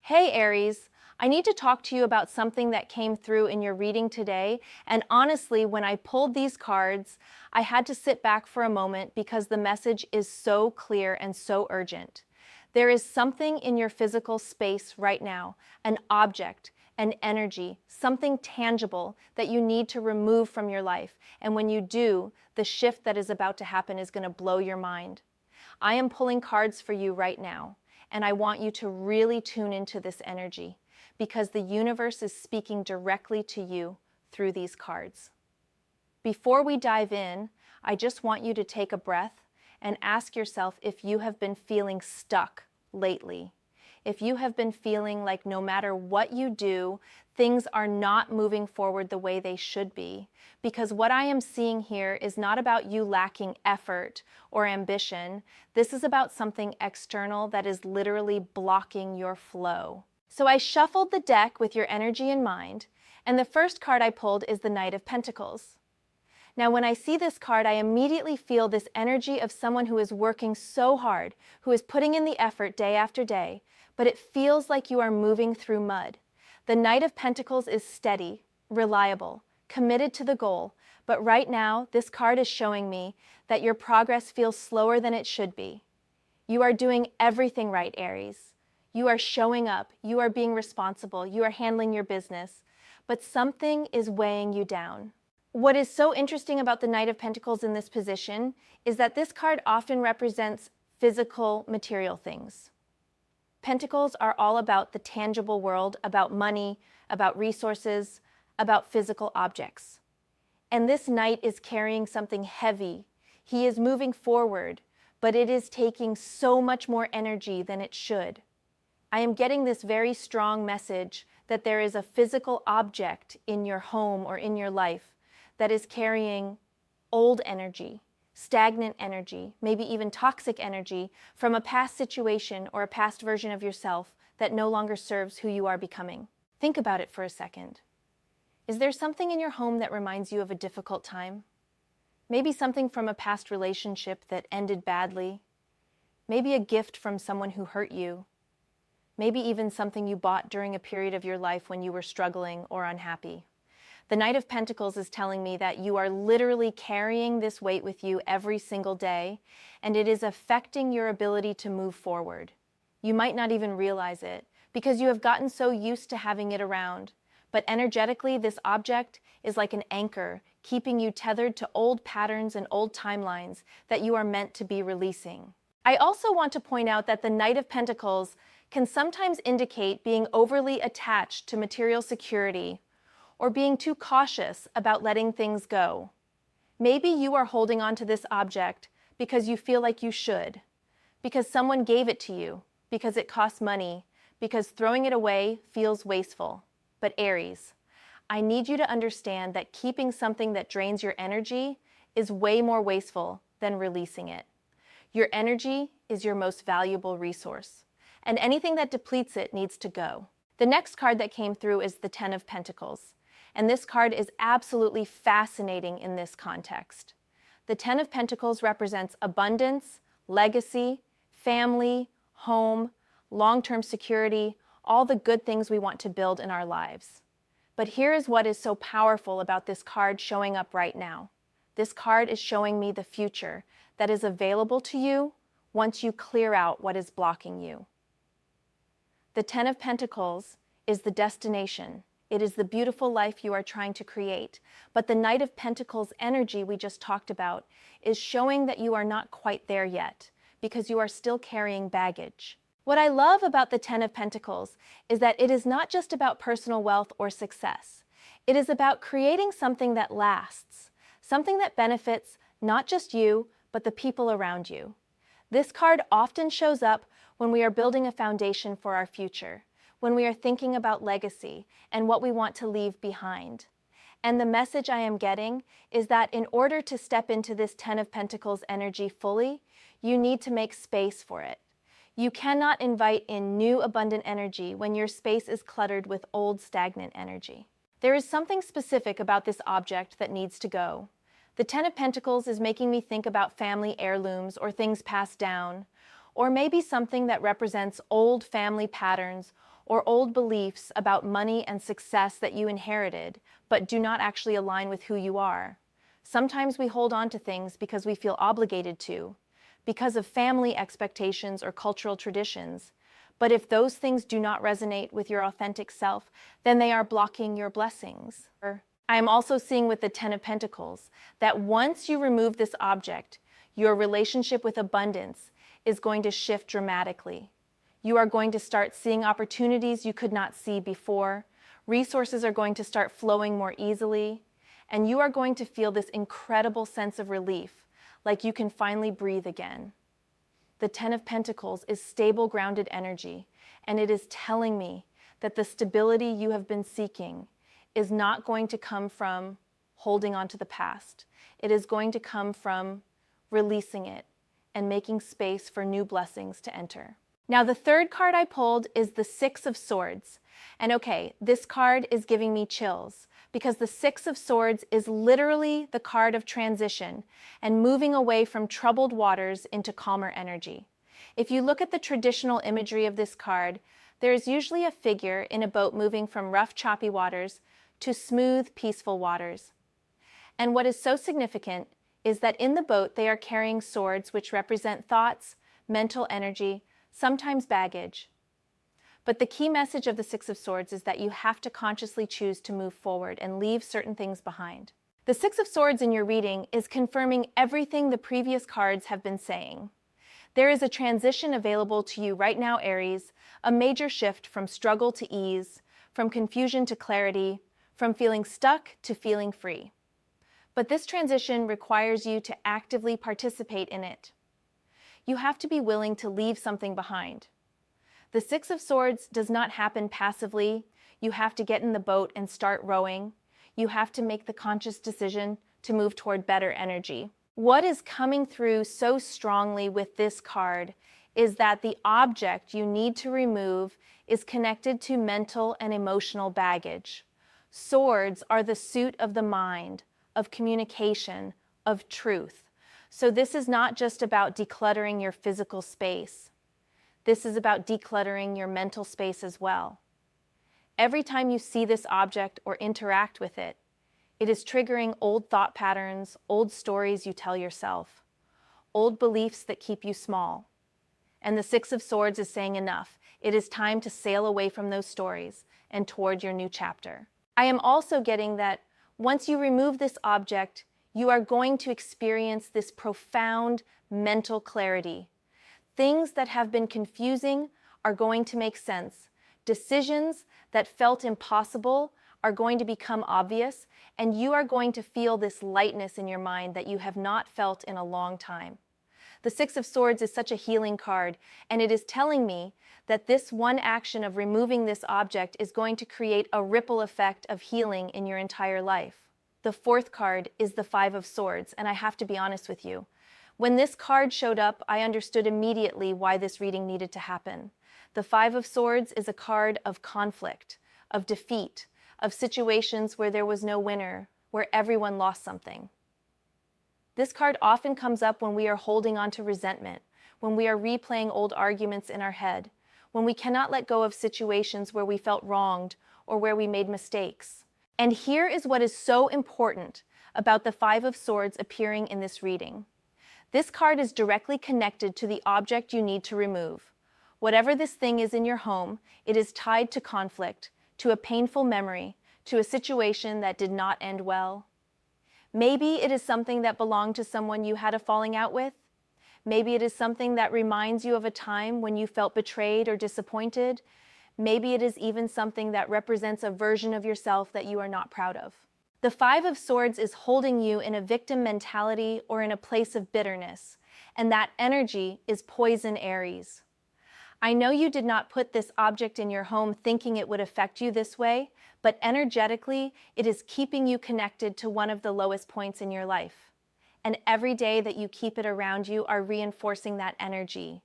Hey Aries, I need to talk to you about something that came through in your reading today, and honestly, when I pulled these cards, I had to sit back for a moment because the message is so clear and so urgent. There is something in your physical space right now, an object, an energy, something tangible that you need to remove from your life, and when you do, the shift that is about to happen is going to blow your mind. I am pulling cards for you right now. And I want you to really tune into this energy because the universe is speaking directly to you through these cards. Before we dive in, I just want you to take a breath and ask yourself if you have been feeling stuck lately. If you have been feeling like no matter what you do, things are not moving forward the way they should be. Because what I am seeing here is not about you lacking effort or ambition. This is about something external that is literally blocking your flow. So I shuffled the deck with your energy in mind, and the first card I pulled is the Knight of Pentacles. Now, when I see this card, I immediately feel this energy of someone who is working so hard, who is putting in the effort day after day, but it feels like you are moving through mud. The Knight of Pentacles is steady, reliable, committed to the goal, but right now, this card is showing me that your progress feels slower than it should be. You are doing everything right, Aries. You are showing up, you are being responsible, you are handling your business, but something is weighing you down. What is so interesting about the Knight of Pentacles in this position is that this card often represents physical, material things. Pentacles are all about the tangible world, about money, about resources, about physical objects. And this knight is carrying something heavy. He is moving forward, but it is taking so much more energy than it should. I am getting this very strong message that there is a physical object in your home or in your life that is carrying old energy, stagnant energy, maybe even toxic energy from a past situation or a past version of yourself that no longer serves who you are becoming. Think about it for a second. Is there something in your home that reminds you of a difficult time? Maybe something from a past relationship that ended badly. Maybe a gift from someone who hurt you. Maybe even something you bought during a period of your life when you were struggling or unhappy. The Knight of Pentacles is telling me that you are literally carrying this weight with you every single day, and it is affecting your ability to move forward. You might not even realize it, because you have gotten so used to having it around. But energetically, this object is like an anchor, keeping you tethered to old patterns and old timelines that you are meant to be releasing. I also want to point out that the Knight of Pentacles can sometimes indicate being overly attached to material security or being too cautious about letting things go. Maybe you are holding on to this object because you feel like you should, because someone gave it to you, because it costs money, because throwing it away feels wasteful. But Aries, I need you to understand that keeping something that drains your energy is way more wasteful than releasing it. Your energy is your most valuable resource, and anything that depletes it needs to go. The next card that came through is the Ten of Pentacles. And this card is absolutely fascinating in this context. The Ten of Pentacles represents abundance, legacy, family, home, long-term security, all the good things we want to build in our lives. But here is what is so powerful about this card showing up right now. This card is showing me the future that is available to you once you clear out what is blocking you. The Ten of Pentacles is the destination. It is the beautiful life you are trying to create. But the Knight of Pentacles energy we just talked about is showing that you are not quite there yet because you are still carrying baggage. What I love about the Ten of Pentacles is that it is not just about personal wealth or success. It is about creating something that lasts, something that benefits not just you, but the people around you. This card often shows up when we are building a foundation for our future, when we are thinking about legacy and what we want to leave behind. And the message I am getting is that in order to step into this Ten of Pentacles energy fully, you need to make space for it. You cannot invite in new abundant energy when your space is cluttered with old stagnant energy. There is something specific about this object that needs to go. The Ten of Pentacles is making me think about family heirlooms or things passed down, or maybe something that represents old family patterns or old beliefs about money and success that you inherited, but do not actually align with who you are. Sometimes we hold on to things because we feel obligated to, because of family expectations or cultural traditions. But if those things do not resonate with your authentic self, then they are blocking your blessings. I am also seeing with the Ten of Pentacles that once you remove this object, your relationship with abundance is going to shift dramatically. You are going to start seeing opportunities you could not see before. Resources are going to start flowing more easily, and you are going to feel this incredible sense of relief, like you can finally breathe again. The Ten of Pentacles is stable, grounded energy, and it is telling me that the stability you have been seeking is not going to come from holding on to the past. It is going to come from releasing it and making space for new blessings to enter. Now, the third card I pulled is the Six of Swords. And okay, this card is giving me chills because the Six of Swords is literally the card of transition and moving away from troubled waters into calmer energy. If you look at the traditional imagery of this card, there is usually a figure in a boat moving from rough, choppy waters to smooth, peaceful waters. And what is so significant is that in the boat they are carrying swords which represent thoughts, mental energy, sometimes baggage. But the key message of the Six of Swords is that you have to consciously choose to move forward and leave certain things behind. The Six of Swords in your reading is confirming everything the previous cards have been saying. There is a transition available to you right now, Aries, a major shift from struggle to ease, from confusion to clarity, from feeling stuck to feeling free. But this transition requires you to actively participate in it. You have to be willing to leave something behind. The Six of Swords does not happen passively. You have to get in the boat and start rowing. You have to make the conscious decision to move toward better energy. What is coming through so strongly with this card is that the object you need to remove is connected to mental and emotional baggage. Swords are the suit of the mind, of communication, of truth. So this is not just about decluttering your physical space. This is about decluttering your mental space as well. Every time you see this object or interact with it, it is triggering old thought patterns, old stories you tell yourself, old beliefs that keep you small. And the Six of Swords is saying enough. It is time to sail away from those stories and toward your new chapter. I am also getting that once you remove this object, you are going to experience this profound mental clarity. Things that have been confusing are going to make sense. Decisions that felt impossible are going to become obvious, and you are going to feel this lightness in your mind that you have not felt in a long time. The Six of Swords is such a healing card, and it is telling me that this one action of removing this object is going to create a ripple effect of healing in your entire life. The fourth card is the Five of Swords, and I have to be honest with you. When this card showed up, I understood immediately why this reading needed to happen. The Five of Swords is a card of conflict, of defeat, of situations where there was no winner, where everyone lost something. This card often comes up when we are holding on to resentment, when we are replaying old arguments in our head, when we cannot let go of situations where we felt wronged or where we made mistakes. And here is what is so important about the Five of Swords appearing in this reading. This card is directly connected to the object you need to remove. Whatever this thing is in your home, it is tied to conflict, to a painful memory, to a situation that did not end well. Maybe it is something that belonged to someone you had a falling out with. Maybe it is something that reminds you of a time when you felt betrayed or disappointed. Maybe it is even something that represents a version of yourself that you are not proud of. The Five of Swords is holding you in a victim mentality or in a place of bitterness, and that energy is poison, Aries. I know you did not put this object in your home thinking it would affect you this way, but energetically, it is keeping you connected to one of the lowest points in your life. And every day that you keep it around you are reinforcing that energy.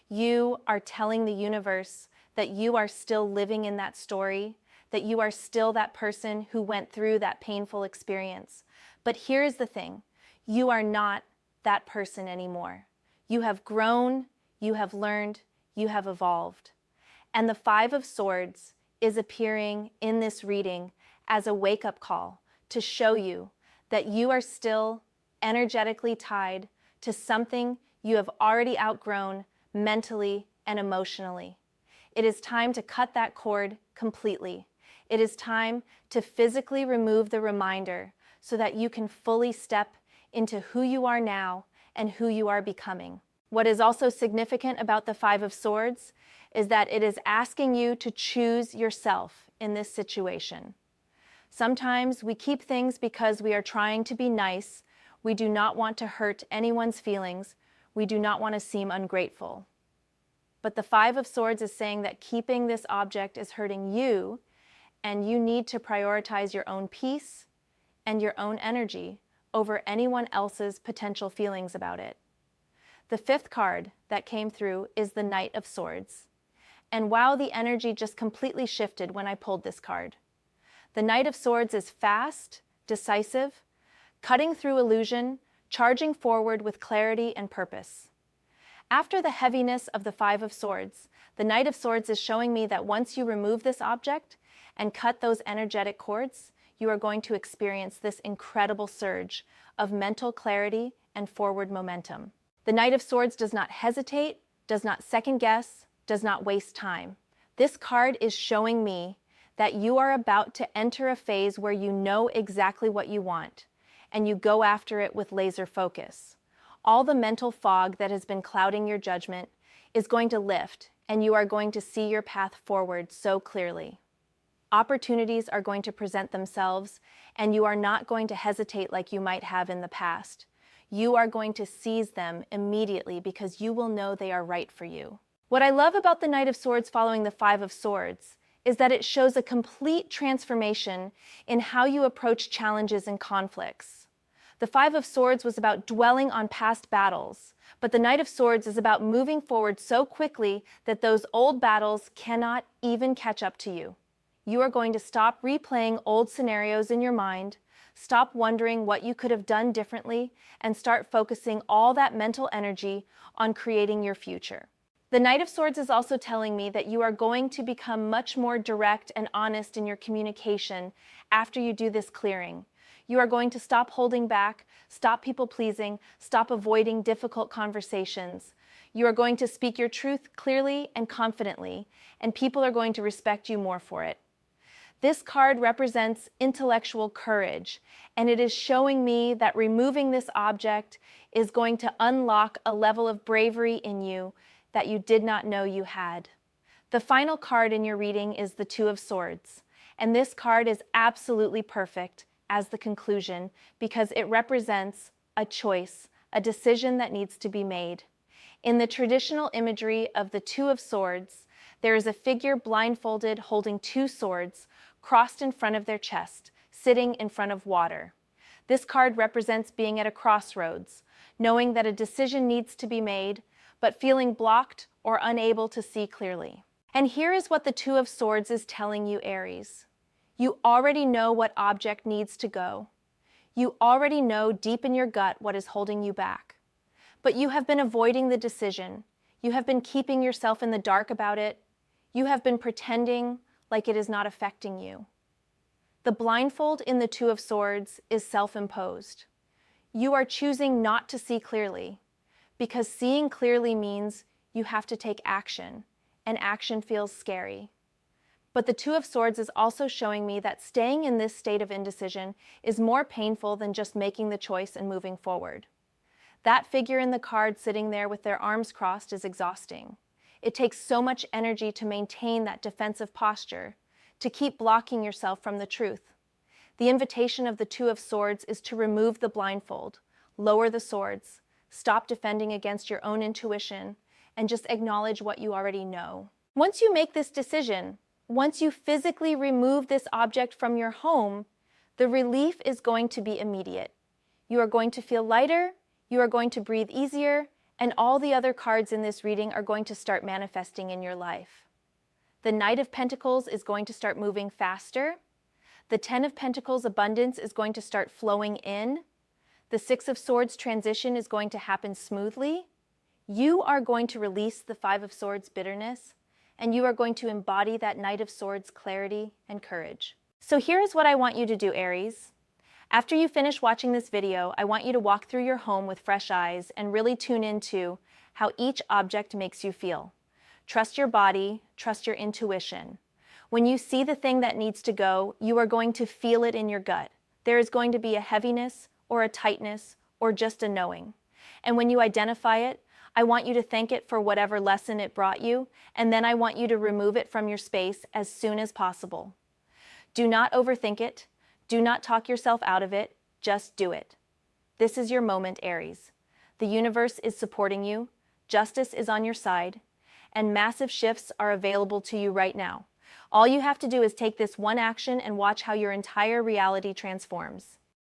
You are telling the universe that you are still living in that story, that you are still that person who went through that painful experience. But here is the thing, you are not that person anymore. You have grown, you have learned, you have evolved. And the Five of Swords is appearing in this reading as a wake-up call to show you that you are still energetically tied to something you have already outgrown mentally and emotionally. It is time to cut that cord completely. It is time to physically remove the reminder so that you can fully step into who you are now and who you are becoming. What is also significant about the Five of Swords is that it is asking you to choose yourself in this situation. Sometimes we keep things because we are trying to be nice. We do not want to hurt anyone's feelings. We do not want to seem ungrateful. But the Five of Swords is saying that keeping this object is hurting you, and you need to prioritize your own peace and your own energy over anyone else's potential feelings about it. The fifth card that came through is the Knight of Swords. And wow, the energy just completely shifted when I pulled this card. The Knight of Swords is fast, decisive, cutting through illusion, charging forward with clarity and purpose. After the heaviness of the Five of Swords, the Knight of Swords is showing me that once you remove this object and cut those energetic cords, you are going to experience this incredible surge of mental clarity and forward momentum. The Knight of Swords does not hesitate, does not second guess, does not waste time. This card is showing me that you are about to enter a phase where you know exactly what you want, and you go after it with laser focus. All the mental fog that has been clouding your judgment is going to lift, and you are going to see your path forward so clearly. Opportunities are going to present themselves, and you are not going to hesitate like you might have in the past. You are going to seize them immediately because you will know they are right for you. What I love about the Knight of Swords following the Five of Swords is that it shows a complete transformation in how you approach challenges and conflicts. The Five of Swords was about dwelling on past battles, but the Knight of Swords is about moving forward so quickly that those old battles cannot even catch up to you. You are going to stop replaying old scenarios in your mind, stop wondering what you could have done differently, and start focusing all that mental energy on creating your future. The Knight of Swords is also telling me that you are going to become much more direct and honest in your communication after you do this clearing. You are going to stop holding back, stop people-pleasing, stop avoiding difficult conversations. You are going to speak your truth clearly and confidently, and people are going to respect you more for it. This card represents intellectual courage, and it is showing me that removing this object is going to unlock a level of bravery in you that you did not know you had. The final card in your reading is the Two of Swords, and this card is absolutely perfect as the conclusion because it represents a choice, a decision that needs to be made. In the traditional imagery of the Two of Swords, there is a figure blindfolded holding two swords crossed in front of their chest, sitting in front of water. This card represents being at a crossroads, knowing that a decision needs to be made, but feeling blocked or unable to see clearly. And here is what the Two of Swords is telling you, Aries. You already know what object needs to go. You already know deep in your gut what is holding you back. But you have been avoiding the decision. You have been keeping yourself in the dark about it. You have been pretending like it is not affecting you. The blindfold in the Two of Swords is self-imposed. You are choosing not to see clearly, because seeing clearly means you have to take action, and action feels scary. But the Two of Swords is also showing me that staying in this state of indecision is more painful than just making the choice and moving forward. That figure in the card sitting there with their arms crossed is exhausting. It takes so much energy to maintain that defensive posture, to keep blocking yourself from the truth. The invitation of the Two of Swords is to remove the blindfold, lower the swords, stop defending against your own intuition, and just acknowledge what you already know. Once you make this decision, once you physically remove this object from your home, the relief is going to be immediate. You are going to feel lighter, you are going to breathe easier, and all the other cards in this reading are going to start manifesting in your life. The Knight of Pentacles is going to start moving faster. The Ten of Pentacles abundance is going to start flowing in. The Six of Swords transition is going to happen smoothly. You are going to release the Five of Swords bitterness, and you are going to embody that Knight of Swords clarity and courage. So here is what I want you to do, Aries. After you finish watching this video, I want you to walk through your home with fresh eyes and really tune into how each object makes you feel. Trust your body, trust your intuition. When you see the thing that needs to go, you are going to feel it in your gut. There is going to be a heaviness or a tightness or just a knowing. And when you identify it, I want you to thank it for whatever lesson it brought you, and then I want you to remove it from your space as soon as possible. Do not overthink it. Do not talk yourself out of it. Just do it. This is your moment, Aries. The universe is supporting you, justice is on your side, and massive shifts are available to you right now. All you have to do is take this one action and watch how your entire reality transforms.